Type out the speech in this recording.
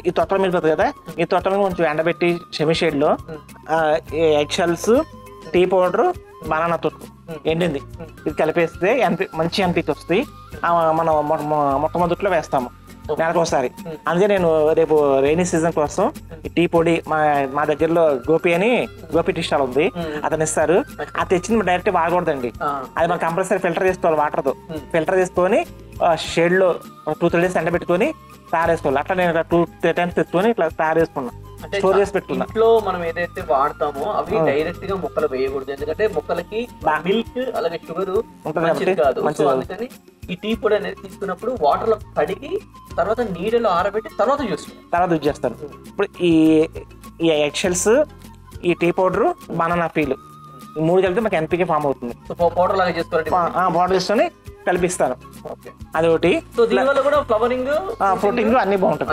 ఈ తొట్టలు మిగిలిపోతుంది కదా, ఈ తొట్టలు కొంచెం ఎండబెట్టి సెమీ షేడ్లో egg shells, tea powder, banana తొట్టు ఎండింది ఇది కలిపేస్తే మంచి ఎంపీకి వస్తాయి. మనం మొట్టమొదట్లో వేస్తాము నెలకోసారి. అందుకే నేను రేపు రైనీ సీజన్ కోసం ఈ టీ పొడి మా దగ్గరలో గోపి టీ స్టాల్ ఉంది, అతను ఇస్తారు. అది తెచ్చింది డైరెక్ట్ వాడకూడదండి, అది మనం కంపల్సరీ ఫిల్టర్ చేసుకోవాలి. వాటర్తో ఫిల్టర్ చేసుకొని షేడ్లో 2-3 days ఎండబెట్టుకొని తయారు చేసుకోవాలి. అట్లా నేను 2-3 times తెచ్చుకొని ఇట్లా తయారు చేసుకున్నాను, స్టోర్ చేసి పెట్టుకున్నా. ఇంట్లో మనం ఏదైతే వాడతామో అవి డైరెక్ట్ గా మొక్కలు వేయకూడదు, ఎందుకంటే మొక్కలకి మిల్క్ అలాగే షుగర్ మంచిది కాదు. సో అందుకని ఈ టీ పొడి అనేది తీసుకున్నప్పుడు వాటర్ లో కడిగి తర్వాత నీడలో ఆరబెట్టి తర్వాత యూజ్ చేస్తాను. ఇప్పుడు ఈ ఎగ్ షెల్స్, ఈ టీ పౌడర్, బనానా పీల్, ఈ 3 కలిపితే మాకు ఎన్పీకే ఫామ్ అవుతుంది. పౌడర్ లాగా చేసుకోవాలి, పౌడర్ చేసుకొని కలిపిస్తాను. అది ఒకటి. సో దీనివల్ల కూడా ఫ్లవరింగ్, ఫ్రూటింగ్ అన్ని బాగుంటుంది.